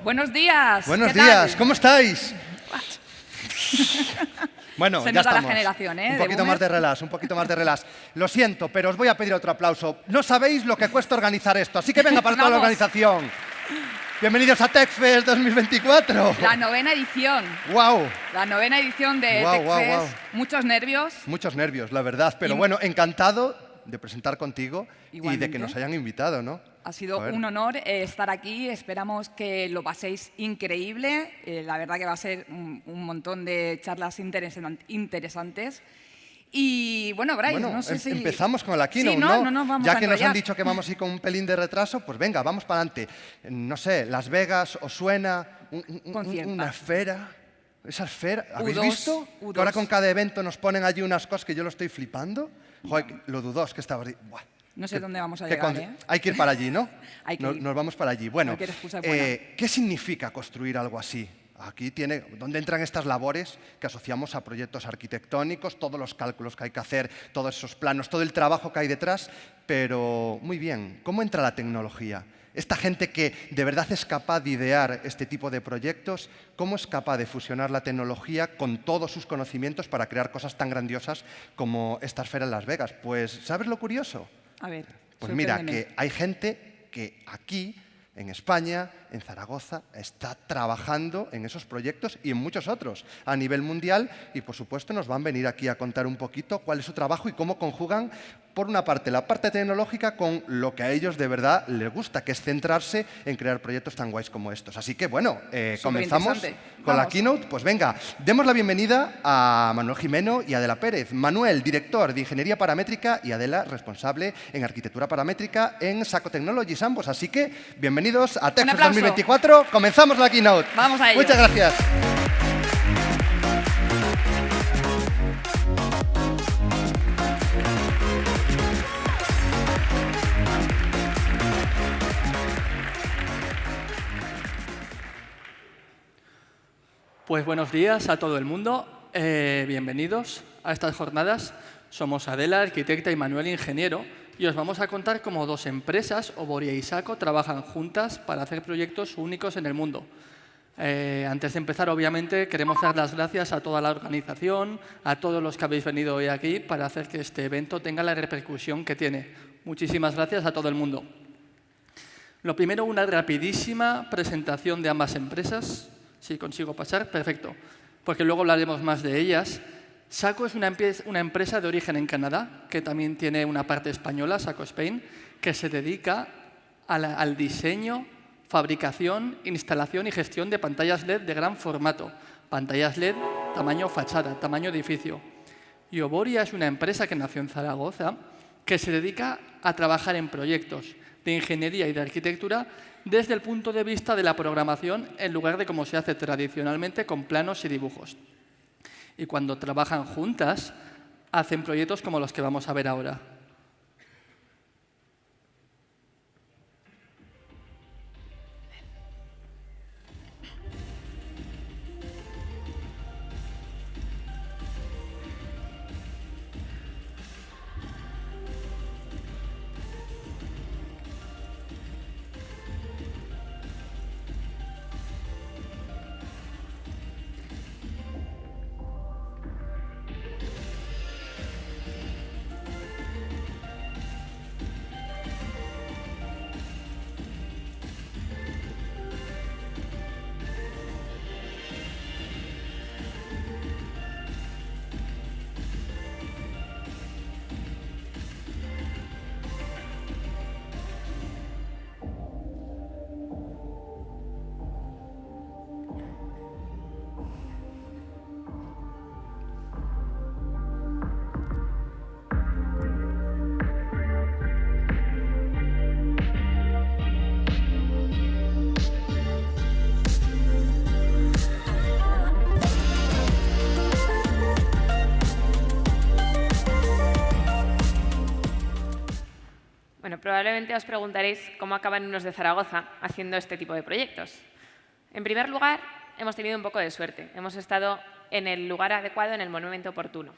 Buenos días. Buenos ¿Qué días, tal? ¿cómo estáis? Bueno, Se ya nota la estamos. generación, ¿eh? Un de poquito boomers. más de relax, un poquito más de relax. Lo siento, pero os voy a pedir otro aplauso. No sabéis lo que cuesta organizar esto, así que venga para toda la Vamos. organización. Bienvenidos a TechFest 2024. La 9ª edición. ¡Wow! La 9ª edición de Guau, TechFest. guau, guau. Muchos nervios. Muchos nervios, la verdad, pero Y- bueno, encantado de presentar contigo y de Igualmente. que nos hayan invitado, ¿no? Ha sido Joder. un honor estar aquí. Esperamos que lo paséis increíble. La verdad que va a ser un montón de charlas interesantes. Y bueno, Bryce, Bueno, no sé si... empezamos con la keynote, Sí, no nos vamos ya a que nos han enrollar. dicho que vamos a ir con un pelín de retraso, pues venga, vamos para adelante. No sé, Las Vegas, ¿os suena Concierto. una esfera? ¿Esa esfera? ¿Habéis U2, visto? U2. Que ahora con cada evento nos ponen allí unas cosas que yo lo estoy flipando. Joder, lo dudós que estaba... Buah. No sé dónde vamos a Qué llegar, con- ¿eh? Hay que ir para allí, ¿no? Hay que nos, ir. nos vamos para allí. Bueno, Cualquier excusa es buena. ¿qué significa construir algo así? Aquí tiene, ¿dónde entran estas labores que asociamos a proyectos arquitectónicos, todos los cálculos que hay que hacer, todos esos planos, todo el trabajo que hay detrás? Pero, muy bien, ¿cómo entra la tecnología? Esta gente que de verdad es capaz de idear este tipo de proyectos, ¿cómo es capaz de fusionar la tecnología con todos sus conocimientos para crear cosas tan grandiosas como esta esfera en Las Vegas? Pues, ¿sabes lo curioso? A ver, Pues mira, sorpréndeme. que hay gente que aquí, en España, en Zaragoza, está trabajando en esos proyectos y en muchos otros a nivel mundial y, por supuesto, nos van a venir aquí a contar un poquito cuál es su trabajo y cómo conjugan, por una parte, la parte tecnológica con lo que a ellos de verdad les gusta, que es centrarse en crear proyectos tan guays como estos. Así que, bueno, comenzamos Superinteresante. con la Vamos. keynote. Pues venga, demos la bienvenida a Manuel Jimeno y Adela Pérez. Manuel, director de Ingeniería Paramétrica, y Adela, responsable en Arquitectura Paramétrica en Saco Technologies, ambos. Así que, bienvenidos a TechFest aplauso. 2024. Comenzamos la keynote. Vamos a ello. Muchas gracias. Pues buenos días a todo el mundo. Bienvenidos a estas jornadas. Somos Adela, arquitecta, y Manuel, ingeniero, y os vamos a contar cómo dos empresas, Oboria y Saco, trabajan juntas para hacer proyectos únicos en el mundo. Antes de empezar, obviamente, queremos dar las gracias a toda la organización, a todos los que habéis venido hoy aquí para hacer que este evento tenga la repercusión que tiene. Muchísimas gracias a todo el mundo. Lo primero, una rapidísima presentación de ambas empresas. Si consigo pasar, perfecto, porque luego hablaremos más de ellas. Saco es una empresa de origen en Canadá, que también tiene una parte española, Saco Spain, que se dedica al diseño, fabricación, instalación y gestión de pantallas LED de gran formato. Pantallas LED tamaño fachada, tamaño edificio. Y Oboria es una empresa que nació en Zaragoza, que se dedica a trabajar en proyectos de ingeniería y de arquitectura desde el punto de vista de la programación, en lugar de como se hace tradicionalmente con planos y dibujos. Y cuando trabajan juntas, hacen proyectos como los que vamos a ver ahora. Bueno, probablemente os preguntaréis cómo acaban unos de Zaragoza haciendo este tipo de proyectos. En primer lugar, hemos tenido un poco de suerte. Hemos estado en el lugar adecuado, en el momento oportuno.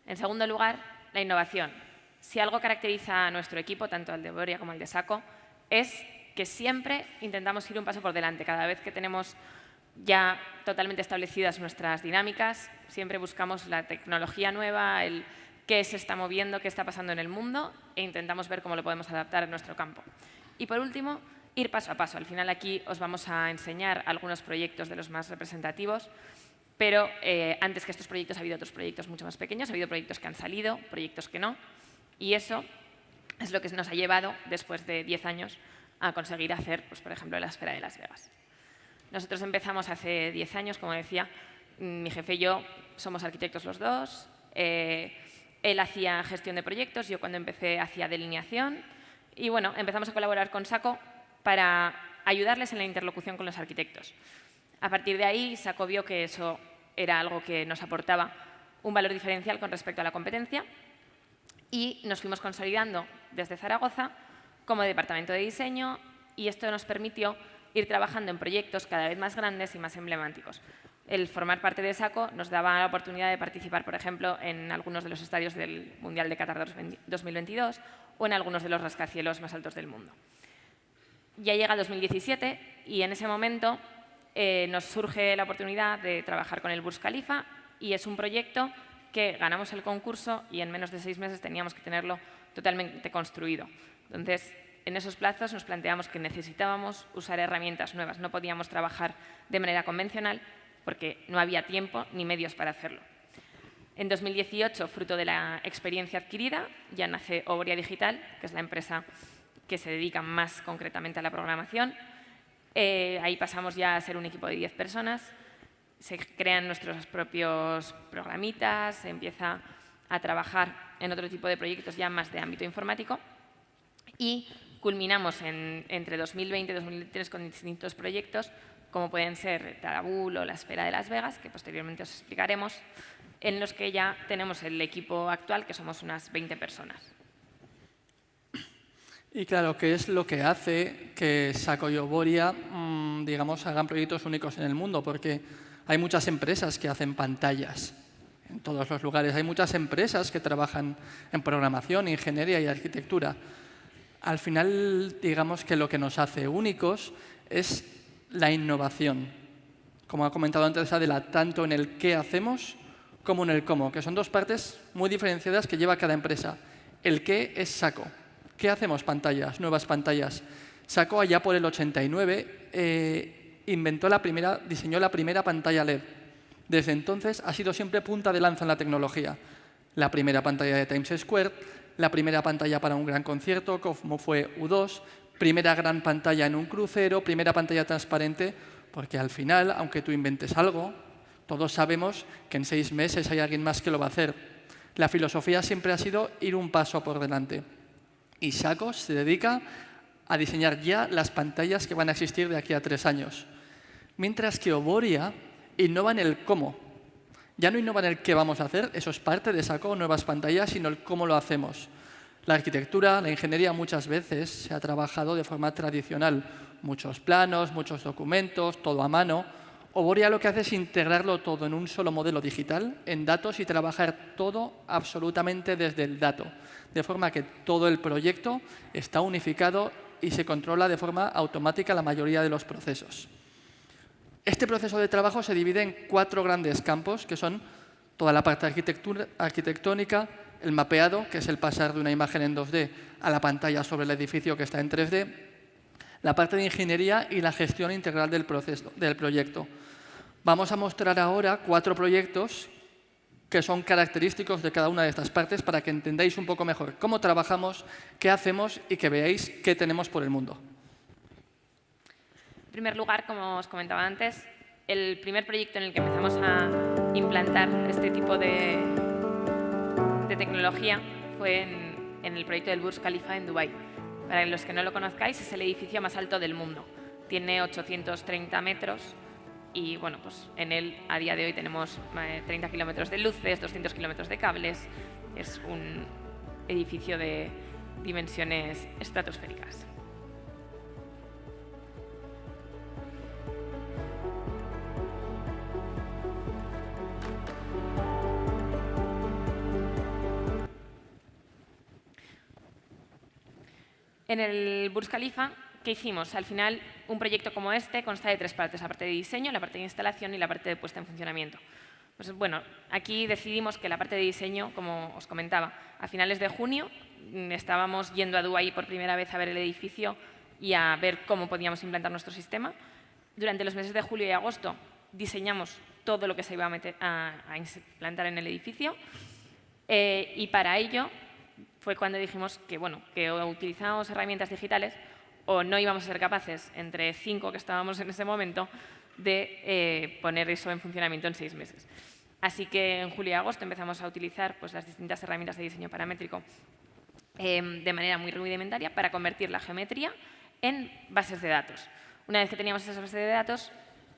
En segundo lugar, la innovación. Si algo caracteriza a nuestro equipo, tanto al de Oboria como al de Saco, es que siempre intentamos ir un paso por delante. Cada vez que tenemos ya totalmente establecidas nuestras dinámicas, siempre buscamos la tecnología nueva, el qué se está moviendo, qué está pasando en el mundo e intentamos ver cómo lo podemos adaptar a nuestro campo. Y por último, ir paso a paso. Al final aquí os vamos a enseñar algunos proyectos de los más representativos, pero antes que estos proyectos ha habido otros proyectos mucho más pequeños, ha habido proyectos que han salido, proyectos que no, y eso es lo que nos ha llevado, después de 10 años, a conseguir hacer, pues, por ejemplo, la Esfera de Las Vegas. Nosotros empezamos hace 10 años, como decía, mi jefe y yo somos arquitectos los dos, él hacía gestión de proyectos, yo cuando empecé hacía delineación, y bueno, empezamos a colaborar con Saco para ayudarles en la interlocución con los arquitectos. A partir de ahí, Saco vio que eso era algo que nos aportaba un valor diferencial con respecto a la competencia y nos fuimos consolidando desde Zaragoza como departamento de diseño y esto nos permitió ir trabajando en proyectos cada vez más grandes y más emblemáticos. El formar parte de Saco nos daba la oportunidad de participar, por ejemplo, en algunos de los estadios del Mundial de Qatar 2022 o en algunos de los rascacielos más altos del mundo. Ya llega 2017 y en ese momento nos surge la oportunidad de trabajar con el Burj Khalifa y es un proyecto que ganamos el concurso y en menos de 6 meses teníamos que tenerlo totalmente construido. Entonces, en esos plazos nos planteamos que necesitábamos usar herramientas nuevas. No podíamos trabajar de manera convencional porque no había tiempo ni medios para hacerlo. En 2018, fruto de la experiencia adquirida, ya nace Oboria Digital, que es la empresa que se dedica más concretamente a la programación. Ahí pasamos ya a ser un equipo de 10 personas. Se crean nuestros propios programitas, se empieza a trabajar en otro tipo de proyectos ya más de ámbito informático y culminamos entre 2020 y 2023 con distintos proyectos como pueden ser Tarabul o la Esfera de Las Vegas, que posteriormente os explicaremos, en los que ya tenemos el equipo actual, que somos unas 20 personas. Y claro, ¿qué es lo que hace que Saco y Oboria, digamos, hagan proyectos únicos en el mundo? Porque hay muchas empresas que hacen pantallas en todos los lugares. Hay muchas empresas que trabajan en programación, ingeniería y arquitectura. Al final, digamos que lo que nos hace únicos es la innovación. Como ha comentado antes Adela, tanto en el qué hacemos como en el cómo, que son dos partes muy diferenciadas que lleva cada empresa. El qué es Saco. ¿Qué hacemos? Pantallas, nuevas pantallas. Saco allá por el 89 diseñó la primera pantalla LED. Desde entonces ha sido siempre punta de lanza en la tecnología. La primera pantalla de Times Square, la primera pantalla para un gran concierto, como fue U2, primera gran pantalla en un crucero, primera pantalla transparente, porque al final, aunque tú inventes algo, todos sabemos que en 6 meses hay alguien más que lo va a hacer. La filosofía siempre ha sido ir un paso por delante. Y Saco se dedica a diseñar ya las pantallas que van a existir de aquí a 3 años. Mientras que Oboria innova en el cómo. Ya no innova en el qué vamos a hacer, eso es parte de Saco, nuevas pantallas, sino el cómo lo hacemos. La arquitectura, la ingeniería muchas veces se ha trabajado de forma tradicional. Muchos planos, muchos documentos, todo a mano. Oboria lo que hace es integrarlo todo en un solo modelo digital, en datos, y trabajar todo absolutamente desde el dato. De forma que todo el proyecto está unificado y se controla de forma automática la mayoría de los procesos. Este proceso de trabajo se divide en 4 grandes campos, que son toda la parte arquitectónica, el mapeado, que es el pasar de una imagen en 2D a la pantalla sobre el edificio que está en 3D, la parte de ingeniería y la gestión integral del proyecto. Vamos a mostrar ahora 4 proyectos que son característicos de cada una de estas partes para que entendáis un poco mejor cómo trabajamos, qué hacemos y que veáis qué tenemos por el mundo. En primer lugar, como os comentaba antes, el primer proyecto en el que empezamos a implantar este tipo de tecnología fue en el proyecto del Burj Khalifa en Dubái. Para los que no lo conozcáis, es el edificio más alto del mundo. Tiene 830 metros y bueno, pues en él a día de hoy tenemos 30 kilómetros de luces, 200 kilómetros de cables. Es un edificio de dimensiones estratosféricas. En el Burj Khalifa, ¿qué hicimos? Al final, un proyecto como este consta de 3 partes, la parte de diseño, la parte de instalación y la parte de puesta en funcionamiento. Pues bueno, aquí decidimos que la parte de diseño, como os comentaba, a finales de junio estábamos yendo a Dubái por primera vez a ver el edificio y a ver cómo podíamos implantar nuestro sistema. Durante los meses de julio y agosto diseñamos todo lo que se iba a implantar en el edificio y para ello fue cuando dijimos que, bueno, que o utilizábamos herramientas digitales o no íbamos a ser capaces, entre 5 que estábamos en ese momento, de poner eso en funcionamiento en 6 meses. Así que en julio y agosto empezamos a utilizar pues, las distintas herramientas de diseño paramétrico de manera muy rudimentaria para convertir la geometría en bases de datos. Una vez que teníamos esas bases de datos,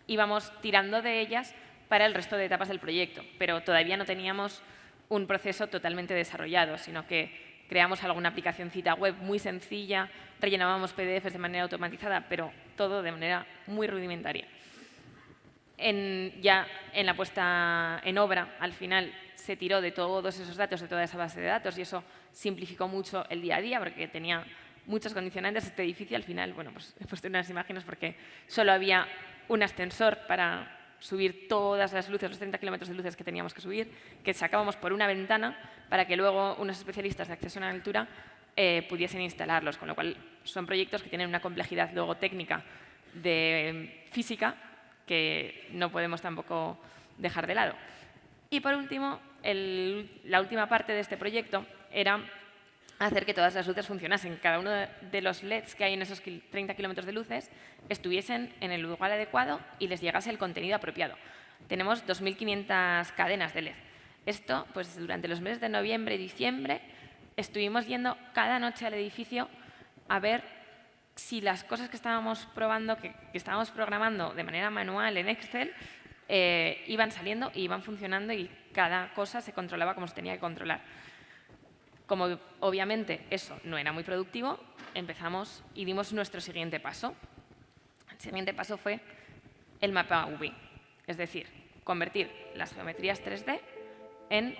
íbamos tirando de ellas para el resto de etapas del proyecto, pero todavía no teníamos un proceso totalmente desarrollado, sino que creamos alguna aplicacioncita web muy sencilla, rellenábamos PDFs de manera automatizada, pero todo de manera muy rudimentaria. Ya en la puesta en obra, al final, se tiró de todos esos datos, de toda esa base de datos, y eso simplificó mucho el día a día, porque tenía muchos condicionantes. Este edificio, al final, bueno, pues he puesto unas imágenes porque solo había un ascensor para subir todas las luces, los 30 kilómetros de luces que teníamos que subir, que sacábamos por una ventana para que luego unos especialistas de acceso a la altura pudiesen instalarlos, con lo cual son proyectos que tienen una complejidad luego técnica de física que no podemos tampoco dejar de lado. Y por último, la última parte de este proyecto era hacer que todas las luces funcionasen. Cada uno de los LEDs que hay en esos 30 kilómetros de luces estuviesen en el lugar adecuado y les llegase el contenido apropiado. Tenemos 2.500 cadenas de LED. Esto, pues durante los meses de noviembre y diciembre, estuvimos yendo cada noche al edificio a ver si las cosas que estábamos probando, que estábamos programando de manera manual en Excel, iban saliendo y iban funcionando y cada cosa se controlaba como se tenía que controlar. Como obviamente eso no era muy productivo, empezamos y dimos nuestro siguiente paso. El siguiente paso fue el mapa UV, es decir, convertir las geometrías 3D en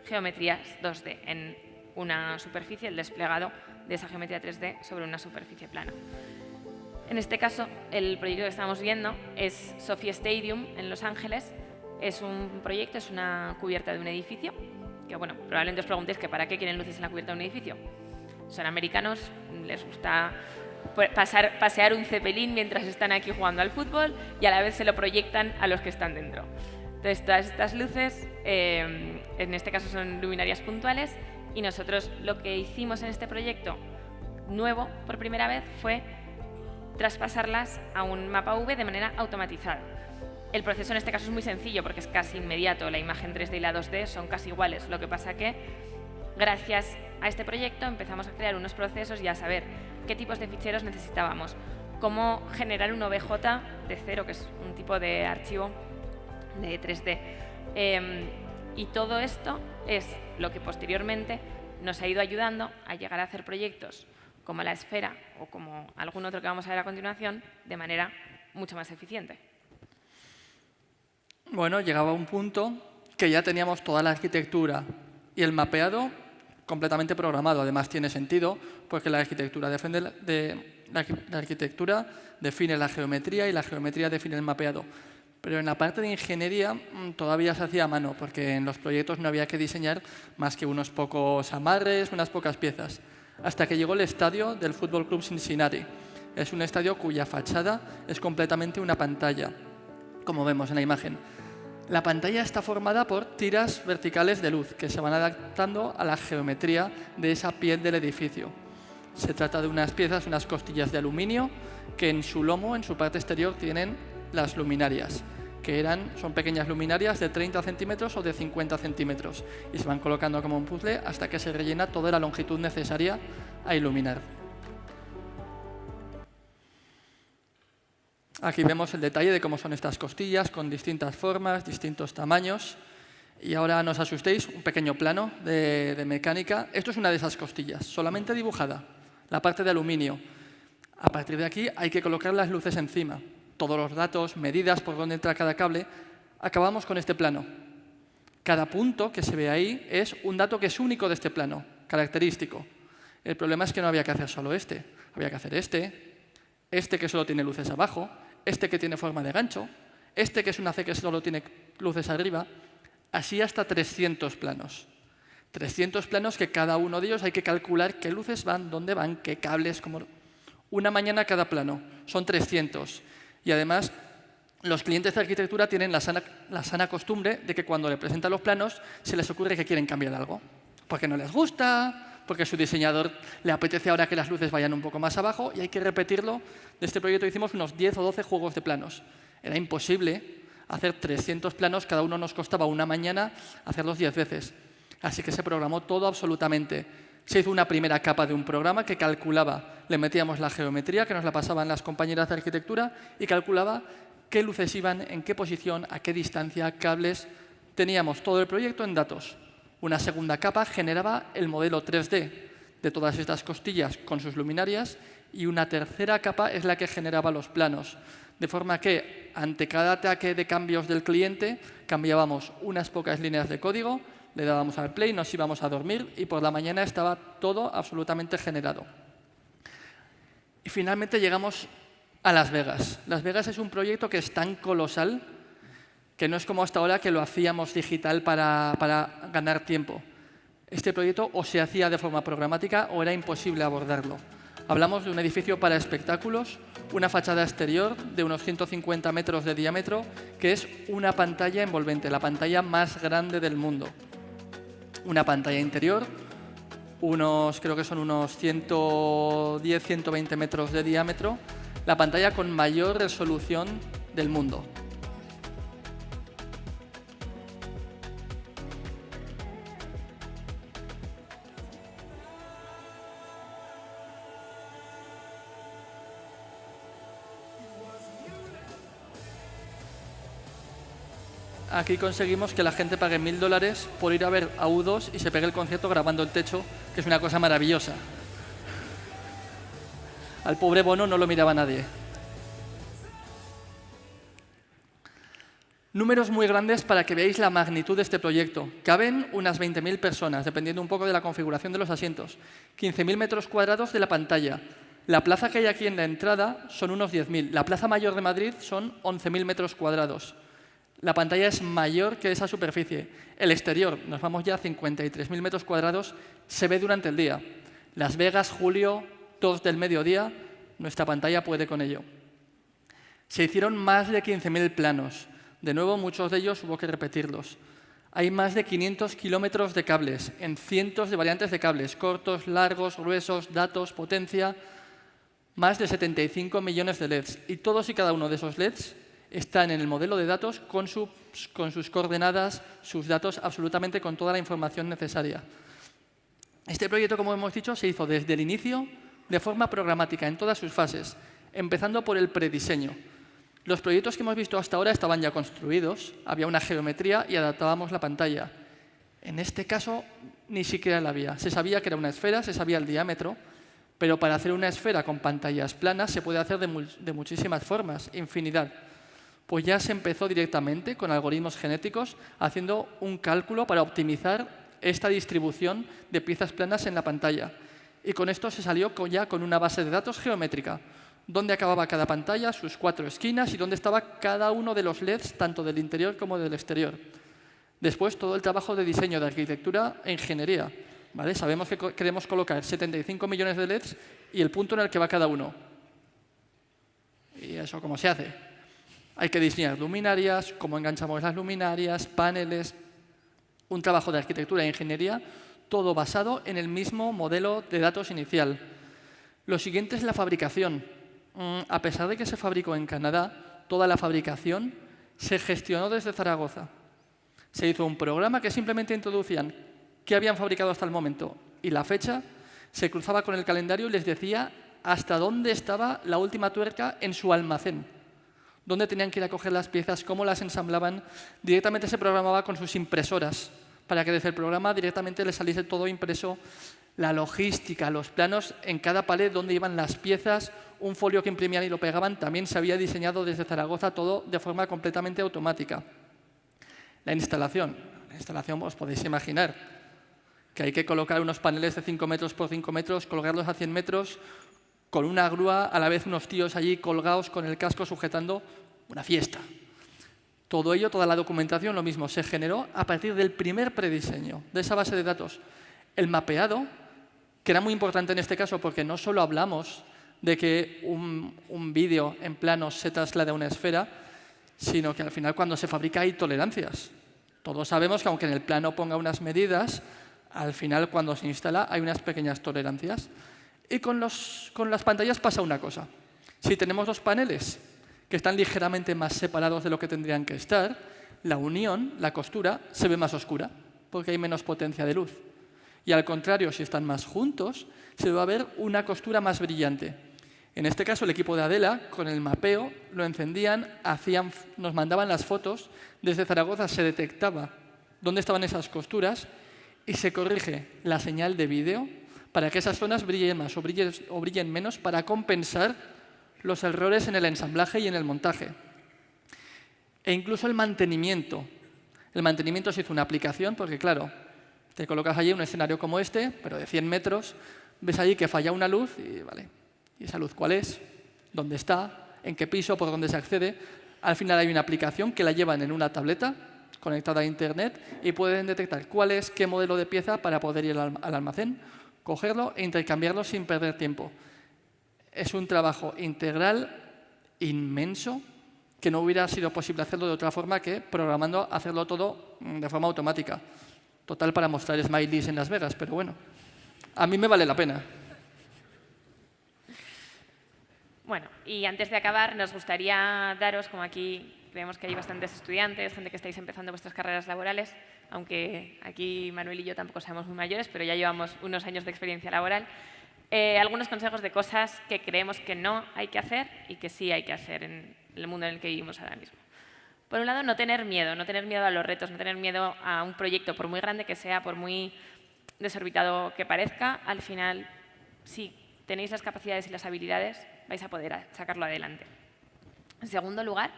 geometrías 2D, en una superficie, el desplegado de esa geometría 3D sobre una superficie plana. En este caso, el proyecto que estamos viendo es Sophie Stadium en Los Ángeles. Es un proyecto, es una cubierta de un edificio, que bueno, probablemente os preguntéis que para qué quieren luces en la cubierta de un edificio. Son americanos, les gusta pasear un cepelín mientras están aquí jugando al fútbol y a la vez se lo proyectan a los que están dentro. Entonces, todas estas luces, en este caso son luminarias puntuales, y nosotros lo que hicimos en este proyecto nuevo, por primera vez, fue traspasarlas a un mapa UV de manera automatizada. El proceso en este caso es muy sencillo porque es casi inmediato. La imagen 3D y la 2D son casi iguales. Lo que pasa que, gracias a este proyecto, empezamos a crear unos procesos y a saber qué tipos de ficheros necesitábamos, cómo generar un OBJ de cero, que es un tipo de archivo de 3D. Y todo esto es lo que posteriormente nos ha ido ayudando a llegar a hacer proyectos como la esfera o como algún otro que vamos a ver a continuación de manera mucho más eficiente. Bueno, llegaba un punto que ya teníamos toda la arquitectura y el mapeado completamente programado. Además, tiene sentido porque la arquitectura define la geometría y la geometría define el mapeado. Pero en la parte de ingeniería todavía se hacía a mano, porque en los proyectos no había que diseñar más que unos pocos amarres, unas pocas piezas. Hasta que llegó el estadio del Fútbol Club Cincinnati. Es un estadio cuya fachada es completamente una pantalla, como vemos en la imagen. La pantalla está formada por tiras verticales de luz que se van adaptando a la geometría de esa piel del edificio. Se trata de unas piezas, unas costillas de aluminio que en su lomo, en su parte exterior, tienen las luminarias, que son pequeñas luminarias de 30 centímetros o de 50 centímetros y se van colocando como un puzzle hasta que se rellena toda la longitud necesaria a iluminar. Aquí vemos el detalle de cómo son estas costillas con distintas formas, distintos tamaños. Y ahora no os asustéis, un pequeño plano de mecánica. Esto es una de esas costillas, solamente dibujada, la parte de aluminio. A partir de aquí hay que colocar las luces encima. Todos los datos, medidas por dónde entra cada cable. Acabamos con este plano. Cada punto que se ve ahí es un dato que es único de este plano, característico. El problema es que no había que hacer solo este. Había que hacer este, este que solo tiene luces abajo, este que tiene forma de gancho, este que es una C que solo tiene luces arriba, así hasta 300 planos. 300 planos que cada uno de ellos hay que calcular qué luces van, dónde van, qué cables, como una mañana cada plano. Son 300. Y además, los clientes de arquitectura tienen la sana costumbre de que cuando le presentan los planos se les ocurre que quieren cambiar algo. Porque no les gusta, porque a su diseñador le apetece ahora que las luces vayan un poco más abajo y hay que repetirlo. De este proyecto hicimos unos 10 o 12 juegos de planos. Era imposible hacer 300 planos, cada uno nos costaba una mañana hacerlos 10 veces. Así que se programó todo absolutamente. Se hizo una primera capa de un programa que calculaba, le metíamos la geometría, que nos la pasaban las compañeras de arquitectura, y calculaba qué luces iban, en qué posición, a qué distancia, cables. Teníamos todo el proyecto en datos. Una segunda capa generaba el modelo 3D de todas estas costillas con sus luminarias y una tercera capa es la que generaba los planos. De forma que, ante cada ataque de cambios del cliente, cambiábamos unas pocas líneas de código, le dábamos al play, nos íbamos a dormir y por la mañana estaba todo absolutamente generado. Y finalmente llegamos a Las Vegas. Las Vegas es un proyecto que es tan colosal que no es como hasta ahora que lo hacíamos digital para ganar tiempo. Este proyecto o se hacía de forma programática o era imposible abordarlo. Hablamos de un edificio para espectáculos, una fachada exterior de unos 150 metros de diámetro, que es una pantalla envolvente, la pantalla más grande del mundo. Una pantalla interior, creo que son unos 110-120 metros de diámetro, la pantalla con mayor resolución del mundo. Aquí conseguimos que la gente pague $1000 por ir a ver a U2 y se pegue el concierto grabando el techo, que es una cosa maravillosa. Al pobre Bono no lo miraba nadie. Números muy grandes para que veáis la magnitud de este proyecto. Caben unas 20.000 personas, dependiendo un poco de la configuración de los asientos. 15.000 metros cuadrados de la pantalla. La plaza que hay aquí en la entrada son unos 10.000. La Plaza Mayor de Madrid son 11.000 metros cuadrados. La pantalla es mayor que esa superficie. El exterior, nos vamos ya a 53.000 metros cuadrados, se ve durante el día. Las Vegas, julio, 2 del mediodía, nuestra pantalla puede con ello. Se hicieron más de 15.000 planos. De nuevo, muchos de ellos hubo que repetirlos. Hay más de 500 kilómetros de cables, en cientos de variantes de cables, cortos, largos, gruesos, datos, potencia, más de 75 millones de LEDs. Y todos y cada uno de esos LEDs están en el modelo de datos con sus coordenadas, sus datos, absolutamente con toda la información necesaria. Este proyecto, como hemos dicho, se hizo desde el inicio de forma programática en todas sus fases, empezando por el prediseño. Los proyectos que hemos visto hasta ahora estaban ya construidos, había una geometría y adaptábamos la pantalla. En este caso, ni siquiera la había. Se sabía que era una esfera, se sabía el diámetro, pero para hacer una esfera con pantallas planas se puede hacer de muchísimas formas, infinidad. Pues ya se empezó directamente con algoritmos genéticos haciendo un cálculo para optimizar esta distribución de piezas planas en la pantalla. Y con esto se salió ya con una base de datos geométrica, dónde acababa cada pantalla, sus 4 esquinas y dónde estaba cada uno de los LEDs, tanto del interior como del exterior. Después, todo el trabajo de diseño de arquitectura e ingeniería. ¿Vale? Sabemos que queremos colocar 75 millones de LEDs y el punto en el que va cada uno. ¿Y eso cómo se hace? Hay que diseñar luminarias, cómo enganchamos las luminarias, paneles, un trabajo de arquitectura e ingeniería, todo basado en el mismo modelo de datos inicial. Lo siguiente es la fabricación. A pesar de que se fabricó en Canadá, toda la fabricación se gestionó desde Zaragoza. Se hizo un programa que simplemente introducían qué habían fabricado hasta el momento y la fecha, se cruzaba con el calendario y les decía hasta dónde estaba la última tuerca en su almacén, dónde tenían que ir a coger las piezas, cómo las ensamblaban. Directamente se programaba con sus impresoras para que desde el programa directamente les saliese todo impreso, la logística, los planos en cada palet, dónde iban las piezas, un folio que imprimían y lo pegaban, también se había diseñado desde Zaragoza todo de forma completamente automática. La instalación os podéis imaginar que hay que colocar unos paneles de 5 metros por 5 metros, colgarlos a 100 metros, con una grúa, a la vez unos tíos allí colgados con el casco sujetando una fiesta. Todo ello, toda la documentación, lo mismo, se generó a partir del primer prediseño de esa base de datos. El mapeado, que era muy importante en este caso porque no solo hablamos de que un vídeo en plano se traslade a una esfera, sino que al final cuando se fabrica hay tolerancias. Todos sabemos que aunque en el plano ponga unas medidas, al final cuando se instala hay unas pequeñas tolerancias. Y con las pantallas pasa una cosa. Si tenemos dos paneles que están ligeramente más separados de lo que tendrían que estar, la unión, la costura, se ve más oscura porque hay menos potencia de luz. Y al contrario, si están más juntos, se va a ver una costura más brillante. En este caso, el equipo de Adela, con el mapeo, lo encendían, nos mandaban las fotos, desde Zaragoza se detectaba dónde estaban esas costuras y se corrige la señal de vídeo para que esas zonas brillen más o brillen menos para compensar los errores en el ensamblaje y en el montaje. E incluso el mantenimiento. El mantenimiento se hizo una aplicación porque, claro, te colocas allí un escenario como este, pero de 100 metros, ves allí que falla una luz y, vale, ¿y esa luz cuál es? ¿Dónde está? ¿En qué piso? ¿Por dónde se accede? Al final hay una aplicación que la llevan en una tableta conectada a Internet y pueden detectar cuál es, qué modelo de pieza para poder ir al almacén, cogerlo e intercambiarlo sin perder tiempo. Es un trabajo integral inmenso que no hubiera sido posible hacerlo de otra forma que programando hacerlo todo de forma automática. Total para mostrar smileys en Las Vegas, pero bueno, a mí me vale la pena. Bueno, y antes de acabar, nos gustaría daros, como aquí creemos que hay bastantes estudiantes, gente que estáis empezando vuestras carreras laborales, aunque aquí Manuel y yo tampoco somos muy mayores, pero ya llevamos unos años de experiencia laboral, algunos consejos de cosas que creemos que no hay que hacer y que sí hay que hacer en el mundo en el que vivimos ahora mismo. Por un lado, no tener miedo a los retos, no tener miedo a un proyecto, por muy grande que sea, por muy desorbitado que parezca, al final, si tenéis las capacidades y las habilidades, vais a poder sacarlo adelante. En segundo lugar,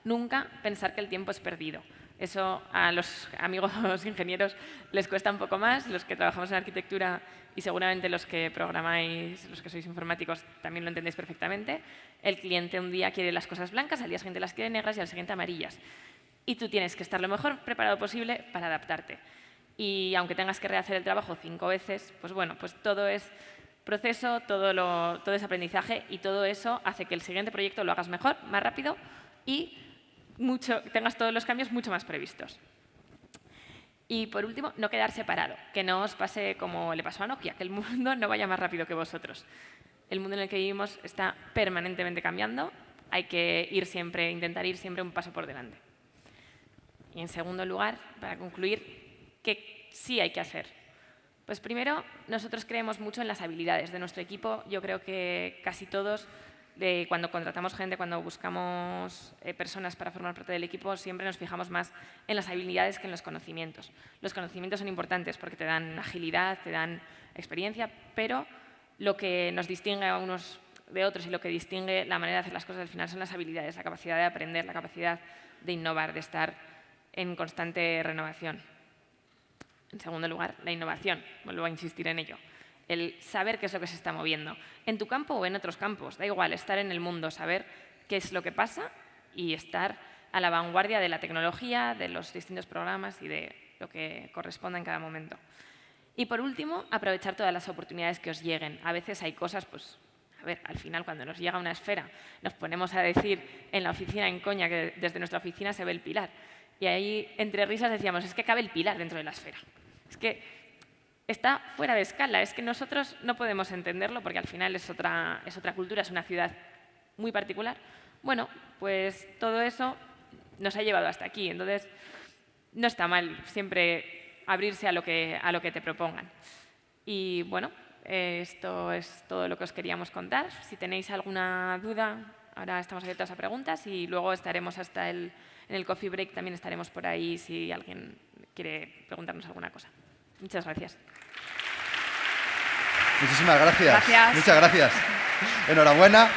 nunca pensar que el tiempo es perdido. Eso a los amigos ingenieros les cuesta un poco más, los que trabajamos en arquitectura y seguramente los que programáis, los que sois informáticos, también lo entendéis perfectamente. El cliente un día quiere las cosas blancas, al día siguiente las quiere negras y al siguiente amarillas. Y tú tienes que estar lo mejor preparado posible para adaptarte. Y aunque tengas que rehacer el trabajo 5 veces, pues bueno, pues todo es proceso, todo es aprendizaje y todo eso hace que el siguiente proyecto lo hagas mejor, más rápido y tengas todos los cambios mucho más previstos. Y por último, no quedarse parado, que no os pase como le pasó a Nokia, que el mundo no vaya más rápido que vosotros. El mundo en el que vivimos está permanentemente cambiando, hay que intentar ir siempre un paso por delante. Y en segundo lugar, para concluir, ¿qué sí hay que hacer? Pues primero, nosotros creemos mucho en las habilidades de nuestro equipo. Yo creo que casi todos, cuando contratamos gente, cuando buscamos personas para formar parte del equipo, siempre nos fijamos más en las habilidades que en los conocimientos. Los conocimientos son importantes porque te dan agilidad, te dan experiencia, pero lo que nos distingue a unos de otros y lo que distingue la manera de hacer las cosas al final son las habilidades, la capacidad de aprender, la capacidad de innovar, de estar en constante renovación. En segundo lugar, la innovación, vuelvo a insistir en ello. El saber qué es lo que se está moviendo, en tu campo o en otros campos, da igual, estar en el mundo, saber qué es lo que pasa y estar a la vanguardia de la tecnología, de los distintos programas y de lo que corresponda en cada momento. Y por último, aprovechar todas las oportunidades que os lleguen. A veces hay cosas, pues, a ver, al final cuando nos llega una esfera, nos ponemos a decir en la oficina, en coña, que desde nuestra oficina se ve el pilar. Y ahí, entre risas, decíamos, es que cabe el pilar dentro de la esfera. Es que está fuera de escala, es que nosotros no podemos entenderlo porque al final es otra cultura, es una ciudad muy particular. Bueno, pues todo eso nos ha llevado hasta aquí, entonces no está mal siempre abrirse a lo que te propongan. Y bueno, esto es todo lo que os queríamos contar. Si tenéis alguna duda, ahora estamos abiertos a preguntas y luego estaremos en el coffee break, también estaremos por ahí si alguien quiere preguntarnos alguna cosa. Muchas gracias. Muchísimas gracias. Gracias. Muchas gracias. Enhorabuena.